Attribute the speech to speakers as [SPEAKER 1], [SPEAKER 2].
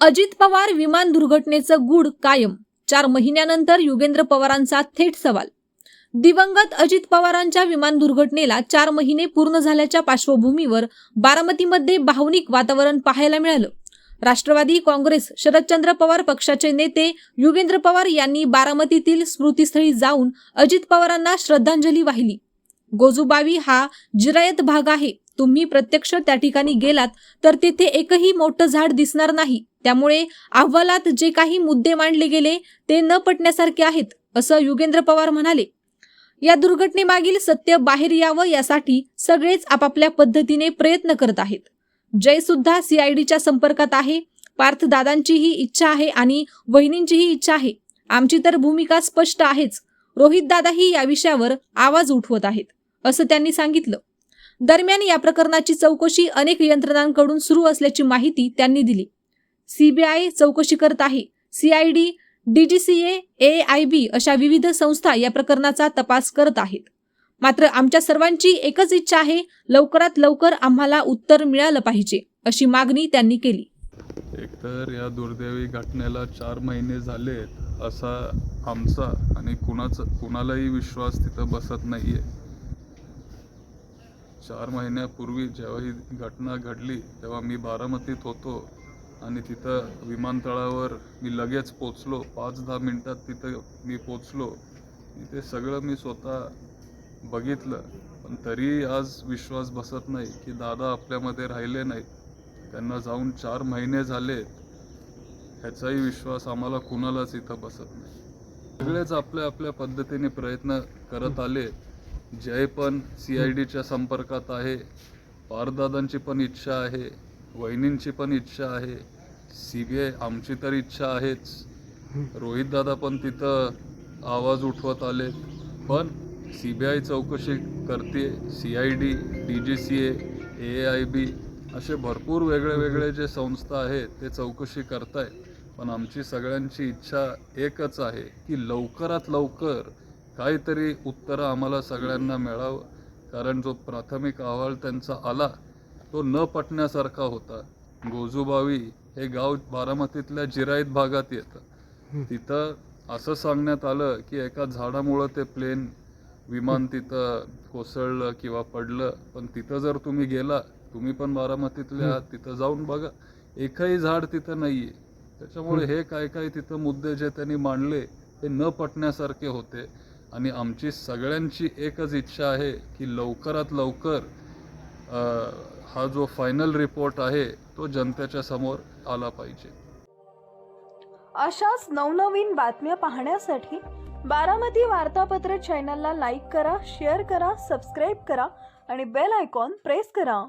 [SPEAKER 1] अजित पवार विमान दुर्घटनेचं गूढ कायम. 4 महिन्यानंतर योगेंद्र पवारांचा थेट सवाल. दिवंगत अजित पवारांच्या विमान दुर्घटनेला 4 महिने पूर्ण झाल्याच्या पार्श्वभूमीवर बारामतीमध्ये भावनिक वातावरण पाहायला मिळालं. राष्ट्रवादी काँग्रेस शरदचंद्र पवार पक्षाचे नेते योगेंद्र पवार यांनी बारामतीतील स्मृतीस्थळी जाऊन अजित पवारांना श्रद्धांजली वाहिली. गोजूबावी हा जिरायत भाग आहे. तुम्ही प्रत्यक्ष त्या ठिकाणी गेलात तर तेथे एकही मोठं झाड दिसणार नाही. त्यामुळे अहवालात जे काही मुद्दे मांडले गेले ते न पटण्यासारखे आहेत, असं योगेंद्र पवार म्हणाले. या दुर्घटनेमागील सत्य बाहेर यावं यासाठी सगळेच आपापल्या पद्धतीने प्रयत्न करत आहेत. जय सुद्धा सीआयडीच्या संपर्कात आहे. पार्थ दादांचीही इच्छा आहे आणि वहिनींचीही इच्छा आहे. आमची तर भूमिका स्पष्ट आहेच. रोहित दादाही या विषयावर आवाज उठवत आहेत, असं त्यांनी सांगितलं. दरम्यान या प्रकरणाची चौकशी अनेक यंत्रणांकडून सुरू असल्याची माहिती त्यांनी दिली. सीबीआय चौकशी करत आहे. सीआयडी, डीजीसीए, एआयबी अशा विविध संस्था या प्रकरणाचा तपास करत आहेत. मात्र आमच्या सर्वांची एकच इच्छा आहे, लवकरात लवकर आम्हाला उत्तर मिळालं पाहिजे, अशी मागणी त्यांनी केली.
[SPEAKER 2] एकतर या दुर्दैवी घटनेला 4 महिने झालेत असा आमचा आणि कुणालाही विश्वास तिथं बसत नाहीये. 4 महिन्यापूर्वी जेव्हा ही घटना घडली तेव्हा मी बारामतीत होतो आणि तिथं विमानतळावर मी लगेच पोचलो. 5-10 मिनिटात तिथं मी पोचलो. ते सगळं मी स्वतः बघितलं, पण तरी आज विश्वास बसत नाही की दादा आपल्यामध्ये राहिले नाहीत. त्यांना जाऊन 4 महिने झालेत, ह्याचाही विश्वास आम्हाला कुणालाच इथं बसत नाही. सगळेच आपल्या आपल्या पद्धतीने प्रयत्न करत आले. जय पण सीआयडीच्या संपर्कात आहे. पारदादांची पण इच्छा आहे, वहिनींची पण इच्छा आहे, सीबीआय आमची तर इच्छा आहेच. रोहित दादा पण तिथं आवाज उठवत आले. पण सीबीआय चौकशी करते, सीआयडी, डीजीसीए, एआयबी असे भरपूर वेगळे जे संस्था आहेत ते चौकशी करतायत. पण आमची सगळ्यांची इच्छा एकच आहे की लवकरात लवकर काहीतरी उत्तरं आम्हाला सगळ्यांना मिळावं. कारण जो प्राथमिक अहवाल त्यांचा आला तो न पटण्यासारखा होता. गोजूबावी हे गाव बारामतीतल्या जिरायत भागात येतं. तिथं असं सांगण्यात आलं की एका झाडामुळं ते विमान तिथं कोसळलं किंवा पडलं. पण तिथं जर तुम्ही गेला, तुम्ही पण बारामतीतले आहात, तिथं जाऊन बघा, एकही झाड तिथं नाहीये. त्याच्यामुळे हे काय तिथं मुद्दे जे त्यांनी मांडले ते न पटण्यासारखे होते. आणि आमची सगळ्यांची एकच इच्छा आहे की लवकरात लवकर हा जो फायनल रिपोर्ट आहे तो जनतेच्या समोर आला पाहिजे.
[SPEAKER 3] अशाच नवनवीन बातम्या पाहण्यासाठी बारामती वार्तापत्र चॅनलला लाईक करा, शेअर करा, सबस्क्राईब करा आणि बेल आयकॉन प्रेस करा.